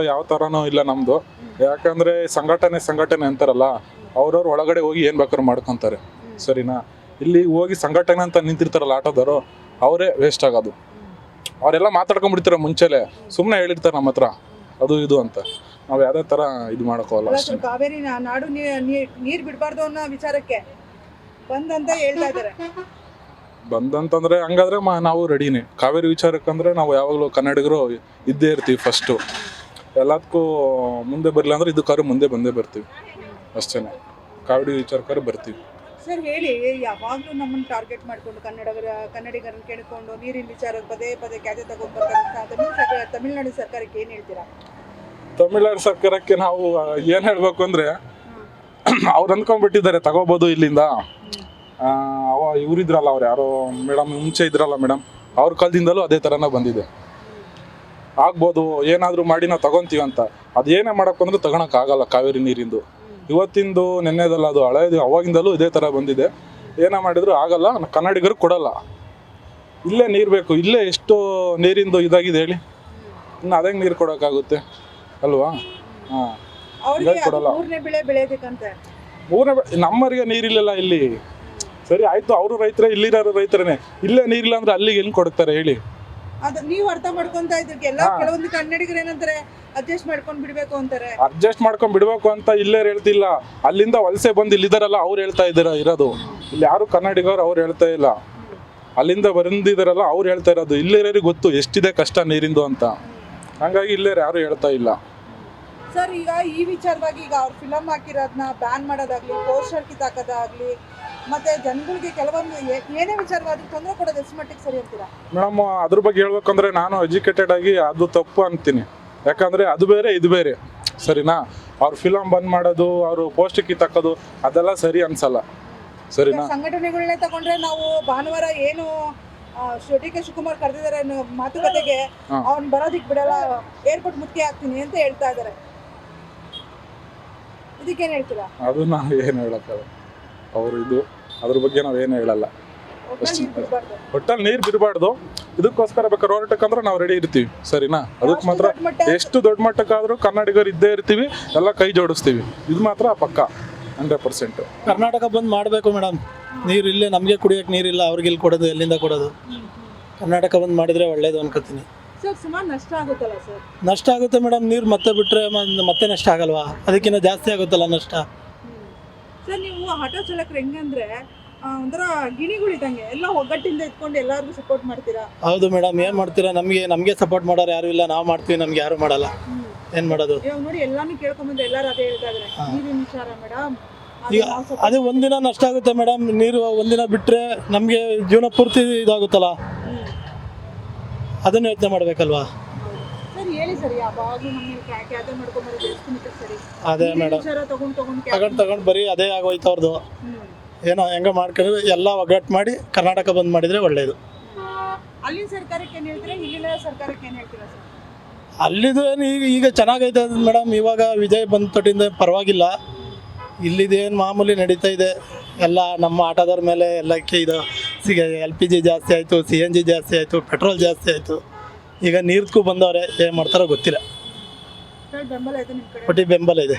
ಯಾವ ತರನೂ ಇಲ್ಲ ನಮ್ದು. ಯಾಕಂದ್ರೆ ಸಂಘಟನೆ ಅಂತಾರಲ್ಲ, ಅವ್ರವ್ರ ಒಳಗಡೆ ಹೋಗಿ ಏನ್ ಬೇಕಾದ್ರೂ ಮಾಡ್ಕೊಂತಾರೆ. ಸರಿನಾ? ಇಲ್ಲಿ ಹೋಗಿ ಸಂಘಟನೆ ಅಂತ ನಿಂತಿರ್ತಾರಲ್ಲ ಆಟೋದವರು, ಅವರೇ ವೇಸ್ಟ್ ಆಗೋದು. ಅವರೆಲ್ಲ ಮಾತಾಡ್ಕೊಂಡ್ಬಿಡ್ತಾರೆ ಮುಂಚೆಲೆ, ಸುಮ್ಮನೆ ಹೇಳಿರ್ತಾರೆ ನಮ್ಮ ಹತ್ರ ಅದು ಇದು ಅಂತ. ನಾವು ಯಾವ್ದೇ ತರ ಇದು ಮಾಡೋಕ್ಕೋಗಲ್ಲ. ಕಾವೇರಿ ನಾಡು ನೀರ್ ಬಿಡಬಾರ್ದು ಅನ್ನೋ ವಿಚಾರಕ್ಕೆ ಬಂದಂತ ಹೇಳ್ತಾ ಇದಾರೆ. ಬಂದಂತಂದ್ರೆ ಹಂಗಾದ್ರೆ ನಾವು ರೆಡಿನೇ. ಕಾವೇರಿ ವಿಚಾರಕ್ಕಂದ್ರೆ ನಾವು ಯಾವಾಗಲೂ ಕನ್ನಡಿಗರು ಇದ್ದೇ ಇರ್ತೀವಿ. ಫಸ್ಟು ಎಲ್ಲದಕ್ಕೂ ಮುಂದೆ ಬರಲಿಲ್ಲ ಅಂದ್ರೆ ಇದಕ್ಕಾದ್ರೂ ಮುಂದೆ ಬಂದೇ ಬರ್ತೀವಿ ಅಷ್ಟೇನೆ. ಕಾವೇರಿ ವಿಚಾರಕ್ಕಾದ್ರೂ ಬರ್ತೀವಿ. ಸರ್ ಹೇಳಿ, ಯಾವಾಗಲೂ ನಮ್ಮನ್ನು ಟಾರ್ಗೆಟ್ ಮಾಡಿಕೊಂಡು ಕನ್ನಡಿಗರನ್ನು ಕೇಳಿಕೊಂಡು ನೀರಿನ ವಿಚಾರ ಪದೇ ಕ್ಯಾದೆ ತಗೊಂಡ್ಬರ್ತಾರೆ. ತಮಿಳುನಾಡು ಸರ್ಕಾರಕ್ಕೆ ಏನು ಹೇಳ್ತೀರಾ? ತಮಿಳುನಾಡು ಸರ್ಕಾರಕ್ಕೆ ನಾವು ಏನು ಹೇಳಬೇಕು ಅಂದರೆ, ಅವ್ರು ಅಂದ್ಕೊಂಡ್ಬಿಟ್ಟಿದ್ದಾರೆ ತಗೋಬೋದು ಇಲ್ಲಿಂದ. ಇವರಿದ್ರಲ್ಲ, ಅವ್ರು ಯಾರೋ ಮೇಡಮ್ ಮುಂಚೆ ಇದ್ರಲ್ಲ ಮೇಡಮ್, ಅವ್ರ ಕಾಲದಿಂದಲೂ ಅದೇ ಥರನೇ ಬಂದಿದೆ. ಆಗ್ಬೋದು ಏನಾದರೂ ಮಾಡಿ ನಾವು ತಗೊತೀವಿ ಅಂತ. ಅದೇನೇ ಮಾಡೋಕ್ಕೆ ಬಂದರೂ ತಗೊಳಕ್ಕಾಗಲ್ಲ. ಕಾವೇರಿ ನೀರಿಂದು ಇವತ್ತಿಂದು ನೆನ್ನೆದಲ್ಲ, ಅದು ಹಳೇದು, ಅವಾಗಿಂದಲೂ ಇದೇ ಥರ ಬಂದಿದೆ. ಏನೇ ಮಾಡಿದ್ರು ಆಗಲ್ಲ. ಕನ್ನಡಿಗರು ಕೊಡಲ್ಲ. ಇಲ್ಲೇ ನೀರು ಬೇಕು. ಇಲ್ಲೇ ಎಷ್ಟು ನೀರಿಂದು ಇದಾಗಿದೆ ಹೇಳಿ. ಇನ್ನು ಅದೇ ನೀರು ಕೊಡೋಕ್ಕಾಗುತ್ತೆ ಅಲ್ವಾ? ಹಾಂ, ಕೊಡಲ್ಲ. ನಮ್ಮರಿಗೆ ನೀರಿಲ್ಲ ಇಲ್ಲಿ. ಸರಿ ಆಯ್ತು, ಅವರು ರೈತರೇ, ಇಲ್ಲಿರೋರು ರೈತರೇ. ಇಲ್ಲೇ ನೀರಿಲ್ಲ ಅಂದ್ರೆ ಅಲ್ಲಿಗೆ ಎಲ್ಲಿ ಕೊಡ್ತಾರೆ ಹೇಳಿ? ನೀವು ಅರ್ಥ ಮಾಡ್ಕೊಂತ ಇದ್ರಿಗೆ ಎಲ್ಲ ಕೆಲವೊಂದು ಕನ್ನಡಿಗರು ಏನಂತಾರೆ, ಅಡ್ಜಸ್ಟ್ ಮಾಡ್ಕೊಂಡ್ ಬಿಡ್ಬೇಕು ಅಂತಾರೆ. ಅಡ್ಜಸ್ಟ್ ಮಾಡ್ಕೊಂಡ್ ಬಿಡ್ಬೇಕು ಅಂತ ಇಲ್ಲೇ ಹೇಳ್ತಿಲ್ಲ. ಅಲ್ಲಿಂದ ವಲಸೆ ಬಂದು ಇಲ್ಲಿದಾರಲ್ಲ, ಅವ್ರು ಹೇಳ್ತಾ ಇದಾರ ಇರೋದು. ಇಲ್ಲಿ ಯಾರು ಕನ್ನಡಿಗರು ಅವ್ರು ಹೇಳ್ತಾ ಇಲ್ಲ. ಅಲ್ಲಿಂದ ಬಂದಿದಾರಲ್ಲ ಅವ್ರು ಹೇಳ್ತಾ ಇರೋದು. ಇಲ್ಲಿರೋರಿಗೆ ಗೊತ್ತು ಎಷ್ಟಿದೆ ಕಷ್ಟ ನೀರಿಂದು ಅಂತ. ಹಂಗಾಗಿ ಇಲ್ಲೇ ಯಾರು ಹೇಳ್ತಾ ಇಲ್ಲ. ಸರ್, ಈಗ ಈ ವಿಚಾರವಾಗಿ ಈಗ ಅವ್ರು ಫಿಲಮ್ ಹಾಕಿರೋದನ್ನ ಬ್ಯಾನ್ ಮಾಡೋದಾಗ್ಲಿ, ಪೋಸ್ಟರ್ ಕಿತ್ತಾಕೋದಾಗ್ಲಿ, ಮತ್ತೆ ಜನಗಳಿಗೆ ಕೆಲವೊಂದು ಏನೇ ವಿಚಾರವಾಗಿ ತೊಂದರೆ ಕೊಡೋದು ಎಷ್ಟು ಮಟ್ಟಿಗೆ ಸರಿ ಅಂತೀರಾ? ಮೇಡಮ್, ಅದ್ರ ಬಗ್ಗೆ ಹೇಳ್ಬೇಕಂದ್ರೆ ನಾನು ಎಜುಕೇಟೆಡ್ ಆಗಿ ಅದು ತಪ್ಪು ಅಂತೀನಿ. ಯಾಕಂದ್ರೆ ಅದು ಬೇರೆ ಇದು ಬೇರೆ. ಸರಿನಾ? ಅವ್ರು ಫಿಲಮ್ ಬಂದ್ ಮಾಡೋದು, ಅವರು ಪೋಸ್ಟರ್ ಕಿತ್ತಾಕೋದು, ಅದೆಲ್ಲ ಸರಿ ಅನ್ಸಲ್ಲ. ಸರಿನಾ? ಸಂಘಟನೆಗಳನ್ನೇ ತಗೊಂಡ್ರೆ ನಾವು ಭಾನುವಾರ ಏನು ಡಿ.ಕೆ. ಶಿವಕುಮಾರ್ ಕರೆದಿದ್ದಾರೆ ಮಾತುಕತೆಗೆ, ಅವ್ನು ಬರೋದಿಕ್ ಬಿಡಲ್ಲ, ಏರ್ಪೋರ್ಟ್ ಮುಖ್ಯ ಆಗ್ತೀನಿ ಅಂತ ಹೇಳ್ತಾ ಇದಾರೆ. ಇದಕ್ಕೇನು ಹೇಳ್ತೀರಾ? ಅದು ನಾವು ಏನು ಹೇಳಕ್ಕಲ್ಲ. ಅವರು ಇದು ಅದ್ರ ಬಗ್ಗೆ ನಾವೇನು ಹೇಳಲ್ಲ. ಒಟ್ಟಲ್ಲಿ ನೀರು ಬಿಡಬಾರ್ದು. ಇದಕ್ಕೋಸ್ಕರ ಬೇಕಾದ್ರೆ ಹೋರಾಟಕ್ಕಂದ್ರೆ ನಾವು ರೆಡಿ ಇರ್ತೀವಿ. ಸರಿನಾ? ಅದಕ್ಕೆ ಮಾತ್ರ ಎಷ್ಟು ದೊಡ್ಡ ಮಟ್ಟಕ್ಕಾದ್ರೂ ಕನ್ನಡಿಗರು ಇದ್ದೇ ಇರ್ತೀವಿ, ಎಲ್ಲ ಕೈ ಜೋಡಿಸ್ತೀವಿ. ಇದು ಮಾತ್ರ ಪಕ್ಕ 100%. ಕರ್ನಾಟಕ ಬಂದ್ ಮಾಡಬೇಕು ಮೇಡಮ್. ನೀರು ಇಲ್ಲೇ ನಮಗೆ ಕುಡಿಯೋಕೆ ನೀರಿಲ್ಲ, ಅವ್ರಿಗೆ ಇಲ್ಲಿ ಕೊಡೋದು, ಎಲ್ಲಿಂದ ಕೊಡೋದು? ಕರ್ನಾಟಕ ಬಂದ್ ಮಾಡಿದ್ರೆ ಒಳ್ಳೇದು ಅನ್ಕೋತೀನಿ. ಸರ್, ಸುಮಾರು ನಷ್ಟ ಆಗುತ್ತಲ್ಲ ಸರ್? ನಷ್ಟ ಆಗುತ್ತೆ ಮೇಡಮ್. ನೀರು ಮತ್ತೆ ಬಿಟ್ಟರೆ ಮತ್ತೆ ನಷ್ಟ ಆಗಲ್ವಾ? ಅದಕ್ಕಿಂತ ಜಾಸ್ತಿ ಆಗುತ್ತಲ್ಲ ನಷ್ಟ. ಸರ್, ನೀವು ಆಟೋ ಚಾಲಕರು ಹೆಂಗಂದ್ರೆ ಒಂಥರ ಗಿಣಿಗಳಿದ್ದಂಗೆ, ಎಲ್ಲ ಒಗ್ಗಟ್ಟಿಂದ ಇಟ್ಕೊಂಡು ಎಲ್ಲರಿಗೂ ಸಪೋರ್ಟ್ ಮಾಡ್ತೀರಾ? ಹೌದು ಮೇಡಮ್. ಏನು ಮಾಡ್ತೀರಾ? ನಮಗೆ ಸಪೋರ್ಟ್ ಮಾಡೋರು ಯಾರು ಇಲ್ಲ. ನಾವು ಮಾಡ್ತೀವಿ, ನಮ್ಗೆ ಯಾರು ಮಾಡಲ್ಲ. ಏನು ಮಾಡೋದು? ಇವಾಗ ನೋಡಿ, ಎಲ್ಲಾನು ಕೇಳ್ಕೊಂಬಂದ್ರೆ ಎಲ್ಲರೂ ಅದೇ ಹೇಳ್ತಾ ಇದ್ದಾರೆ, ನೀರಿನ ವಿಚಾರ ಮೇಡಮ್. ಈಗ ಅದೇ ಒಂದಿನ ನಷ್ಟ ಆಗುತ್ತೆ ಮೇಡಮ್. ನೀರು ಒಂದಿನ ಬಿಟ್ಟರೆ ನಮಗೆ ಜೀವನ ಪೂರ್ತಿ ಇದಾಗುತ್ತಲ್ಲ, ಅದನ್ನು ಯೋಚನೆ ಮಾಡಬೇಕಲ್ವಾ? ಸರ್ ಹೇಳಿ ಸರ್, ಯಾವಾಗಲೂ ನಮಗೆ ಕ್ಯಾದೆ ಮಾಡ್ಕೊಂಬರೋದು ಎಷ್ಟು ಮಟ್ಟಿಗೆ ಸರಿ? ಅದೇ ಮೇಡಮ್, ತಗೊಂಡು ಬರೀ ಅದೇ ಆಗೋಯ್ತು ಅವ್ರದ್ದು. ಏನೋ ಹೆಂಗೆ ಮಾಡ್ಕೊಂಡು ಎಲ್ಲ ಒಗ್ಗಟ್ಟು ಮಾಡಿ ಕರ್ನಾಟಕ ಬಂದ್ ಮಾಡಿದರೆ ಒಳ್ಳೆಯದು. ಅಲ್ಲಿನ ಸರ್ಕಾರಕ್ಕೆ ಏನು ಹೇಳ್ತೀರಾ, ಇಲ್ಲಿನ ಸರ್ಕಾರಕ್ಕೆ ಏನು ಹೇಳ್ತೀರಾ ಸರ್? ಅಲ್ಲಿದು ಏನು ಈಗ ಚೆನ್ನಾಗೈತೆ ಮೇಡಮ್. ಇವಾಗ ವಿಜಯ್ ಬಂದ ತೊಟ್ಟಿಂದ ಪರವಾಗಿಲ್ಲ. ಇಲ್ಲಿದೇನು ಮಾಮೂಲಿ ನಡೀತಾ ಇದೆ. ಎಲ್ಲ ನಮ್ಮ ಆಟೋದವ್ರ ಮೇಲೆ ಎಲ್ಲಕ್ಕೆ ಇದು LPG ಜಾಸ್ತಿ ಆಯಿತು, CNG ಜಾಸ್ತಿ ಆಯಿತು, ಪೆಟ್ರೋಲ್ ಜಾಸ್ತಿ ಆಯಿತು. ಈಗ ನೀರ್ಗೂ ಬಂದವ್ರೆ, ಏನು ಮಾಡ್ತಾರೋ ಗೊತ್ತಿಲ್ಲ. ಬೆಂಬಲ ಇದೆ ನಿಮ್ಮ ಕಡೆ? ಒಟ್ಟಿ ಬೆಂಬಲ ಇದೆ.